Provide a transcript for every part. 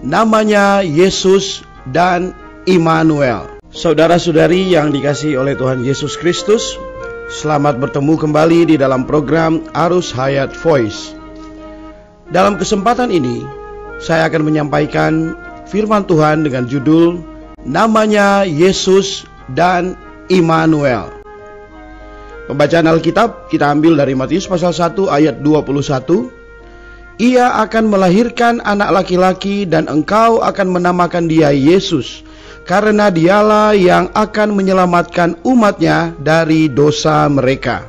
Namanya Yesus dan Immanuel. Saudara-saudari yang dikasihi oleh Tuhan Yesus Kristus, selamat bertemu kembali di dalam program Arus Hayat Voice. Dalam kesempatan ini, saya akan menyampaikan firman Tuhan dengan judul Namanya Yesus dan Immanuel. Pembacaan Alkitab kita ambil dari Matius pasal 1 ayat 21. Ia akan melahirkan anak laki-laki dan engkau akan menamakan dia Yesus, karena dialah yang akan menyelamatkan umatnya dari dosa mereka.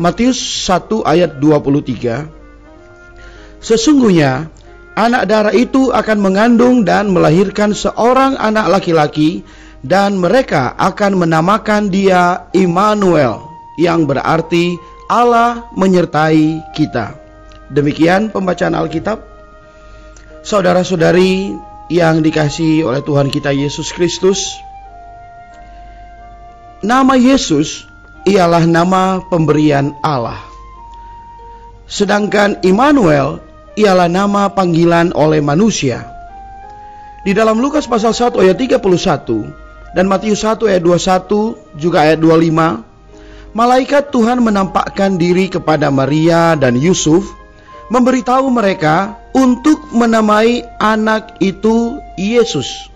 Matius 1 ayat 23. Sesungguhnya anak darah itu akan mengandung dan melahirkan seorang anak laki-laki, dan mereka akan menamakan dia Immanuel, yang berarti Allah menyertai kita. Demikian pembacaan Alkitab. Saudara-saudari yang dikasihi oleh Tuhan kita Yesus Kristus, nama Yesus ialah nama pemberian Allah. Sedangkan Immanuel ialah nama panggilan oleh manusia. Di dalam Lukas pasal 1 ayat 31 dan Matius 1 ayat 21 juga ayat 25, malaikat Tuhan menampakkan diri kepada Maria dan Yusuf, memberitahu mereka untuk menamai anak itu Yesus.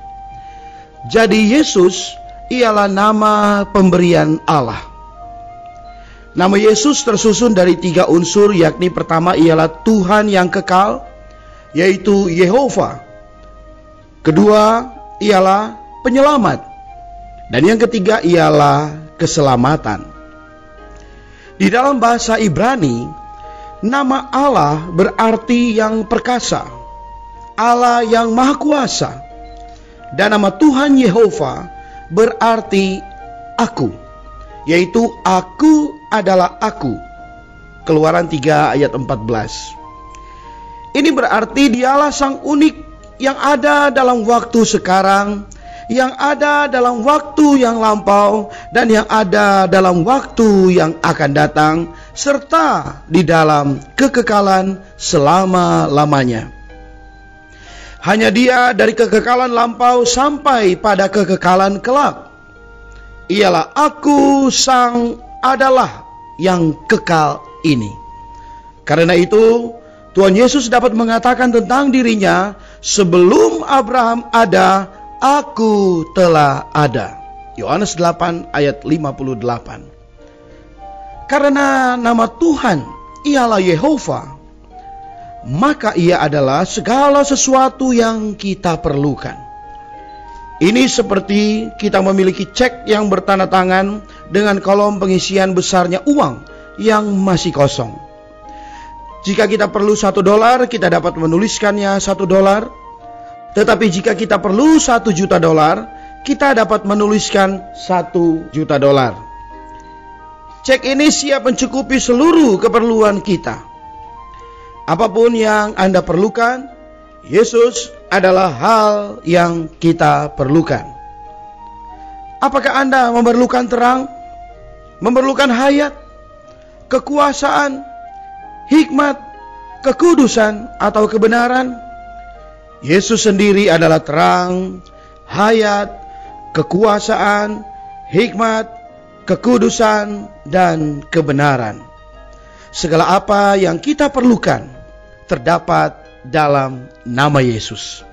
Jadi Yesus ialah nama pemberian Allah. Nama Yesus tersusun dari 3 unsur, yakni pertama ialah Tuhan yang kekal, yaitu Yehova. Kedua ialah penyelamat. Dan yang ketiga ialah keselamatan. Di dalam bahasa Ibrani, nama Allah berarti yang perkasa, Allah yang maha kuasa. Dan nama Tuhan Yehova berarti aku, yaitu aku adalah aku. Keluaran 3 ayat 14. Ini berarti dialah sang unik yang ada dalam waktu sekarang, yang ada dalam waktu yang lampau, dan yang ada dalam waktu yang akan datang, serta di dalam kekekalan selama-lamanya. Hanya Dia dari kekekalan lampau sampai pada kekekalan kelak. Ialah aku sang adalah yang kekal ini. Karena itu Tuhan Yesus dapat mengatakan tentang dirinya, sebelum Abraham ada, aku telah ada. Yohanes 8 ayat 58. Karena nama Tuhan ialah Yehova, maka Ia adalah segala sesuatu yang kita perlukan. Ini seperti kita memiliki cek yang bertanda tangan dengan kolom pengisian besarnya uang yang masih kosong. Jika kita perlu $1, kita dapat menuliskannya $1. Tetapi jika kita perlu $1 juta, kita dapat menuliskan $1 juta. Cek ini siap mencukupi seluruh keperluan kita. Apapun yang Anda perlukan, Yesus adalah hal yang kita perlukan. Apakah Anda memerlukan terang, memerlukan hayat, kekuasaan, hikmat, kekudusan, atau kebenaran? Yesus sendiri adalah terang, hayat, kekuasaan, hikmat, kekudusan, dan kebenaran. Segala apa yang kita perlukan terdapat dalam nama Yesus.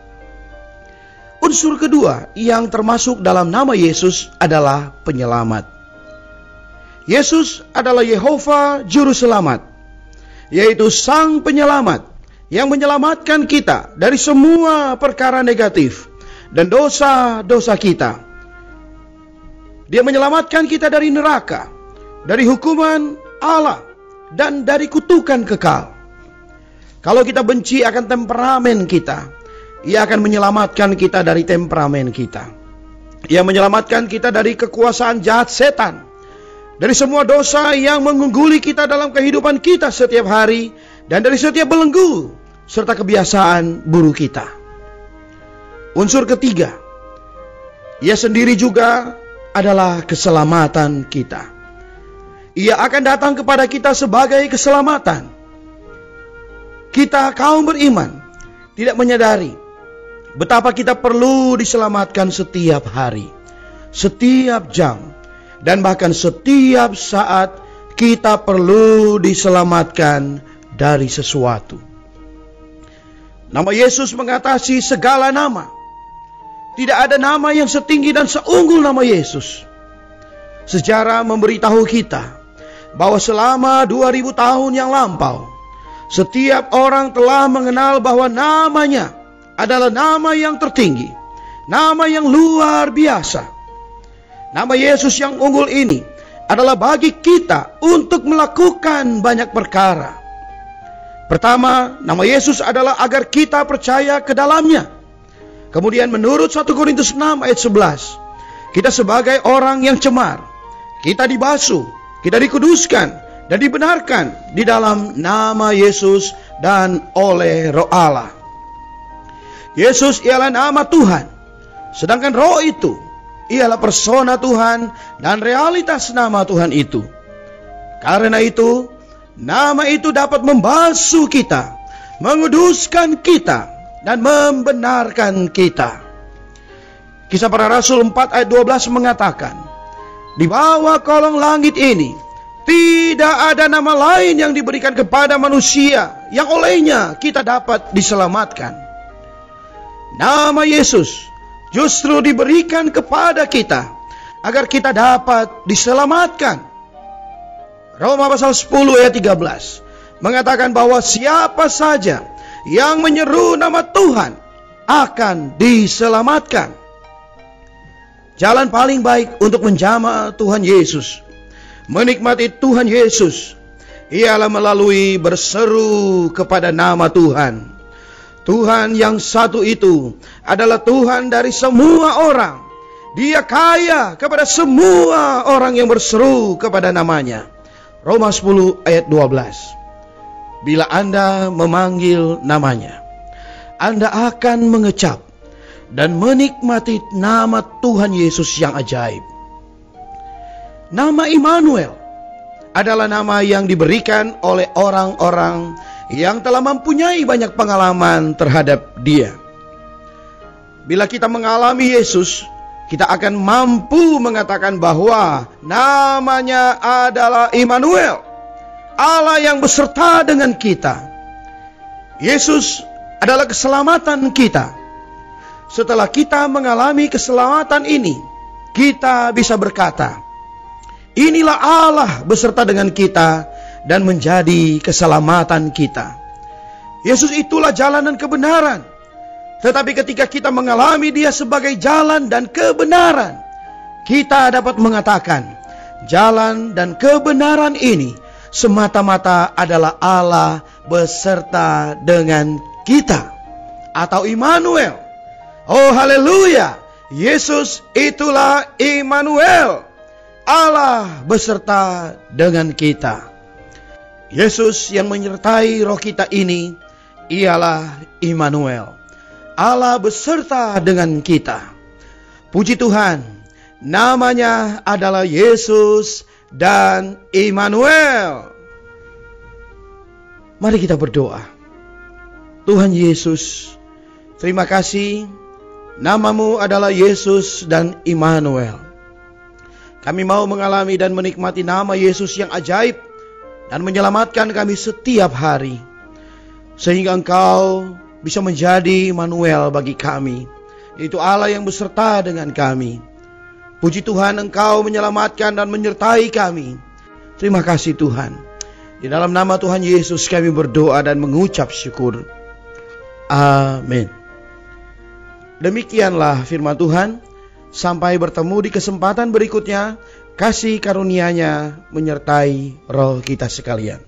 Unsur kedua yang termasuk dalam nama Yesus adalah penyelamat. Yesus adalah Yehova Juru Selamat, yaitu Sang Penyelamat yang menyelamatkan kita dari semua perkara negatif dan dosa-dosa kita. Dia menyelamatkan kita dari neraka, dari hukuman Allah, dan dari kutukan kekal. Kalau kita benci akan temperamen kita, Ia akan menyelamatkan kita dari temperamen kita. Ia menyelamatkan kita dari kekuasaan jahat setan, dari semua dosa yang mengungguli kita dalam kehidupan kita setiap hari, dan dari setiap belenggu serta kebiasaan buruk kita. Unsur ketiga, Ia sendiri juga adalah keselamatan kita. Ia akan datang kepada kita sebagai keselamatan. Kita kaum beriman tidak menyadari betapa kita perlu diselamatkan setiap hari, setiap jam, dan bahkan setiap saat kita perlu diselamatkan dari sesuatu. Nama Yesus mengatasi segala nama. Tidak ada nama yang setinggi dan seunggul nama Yesus. Sejarah memberitahu kita bahwa selama 2000 tahun yang lampau, setiap orang telah mengenal bahwa namanya adalah nama yang tertinggi, nama yang luar biasa. Nama Yesus yang unggul ini adalah bagi kita untuk melakukan banyak perkara. Pertama, nama Yesus adalah agar kita percaya ke dalamnya. Kemudian menurut 1 Korintus 6 ayat 11, kita sebagai orang yang cemar, kita dibasuh, kita dikuduskan dan dibenarkan di dalam nama Yesus dan oleh Roh Allah. Yesus ialah nama Tuhan, sedangkan Roh itu ialah persona Tuhan dan realitas nama Tuhan itu. Karena itu, nama itu dapat membasuh kita, menguduskan kita, dan membenarkan kita. Kisah Para Rasul 4 ayat 12 mengatakan, di bawah kolong langit ini tidak ada nama lain yang diberikan kepada manusia yang olehnya kita dapat diselamatkan. Nama Yesus justru diberikan kepada kita agar kita dapat diselamatkan. Roma pasal 10 ayat 13 mengatakan bahwa siapa saja yang menyeru nama Tuhan akan diselamatkan. Jalan paling baik untuk menjamah Tuhan Yesus, menikmati Tuhan Yesus, ialah melalui berseru kepada nama Tuhan. Tuhan yang satu itu adalah Tuhan dari semua orang. Dia kaya kepada semua orang yang berseru kepada namanya. Roma 10 ayat 12. Bila Anda memanggil namanya, Anda akan mengecap dan menikmati nama Tuhan Yesus yang ajaib. Nama Immanuel adalah nama yang diberikan oleh orang-orang yang telah mempunyai banyak pengalaman terhadap Dia. Bila kita mengalami Yesus, kita akan mampu mengatakan bahwa namanya adalah Immanuel, Allah yang beserta dengan kita. Yesus adalah keselamatan kita. Setelah kita mengalami keselamatan ini, kita bisa berkata, inilah Allah beserta dengan kita dan menjadi keselamatan kita. Yesus itulah jalan dan kebenaran. Tetapi ketika kita mengalami Dia sebagai jalan dan kebenaran, kita dapat mengatakan, jalan dan kebenaran ini semata-mata adalah Allah beserta dengan kita, atau Immanuel. Oh haleluya, Yesus itulah Immanuel, Allah beserta dengan kita. Yesus yang menyertai roh kita ini ialah Immanuel, Allah beserta dengan kita. Puji Tuhan, namanya adalah Yesus dan Immanuel. Mari kita berdoa. Tuhan Yesus, terima kasih, namamu adalah Yesus dan Immanuel. Kami mau mengalami dan menikmati nama Yesus yang ajaib dan menyelamatkan kami setiap hari, sehingga Engkau bisa menjadi Immanuel bagi kami, yaitu Allah yang beserta dengan kami. Puji Tuhan, Engkau menyelamatkan dan menyertai kami. Terima kasih Tuhan. Di dalam nama Tuhan Yesus kami berdoa dan mengucap syukur. Amin. Demikianlah firman Tuhan. Sampai bertemu di kesempatan berikutnya. Kasih karunia-Nya menyertai roh kita sekalian.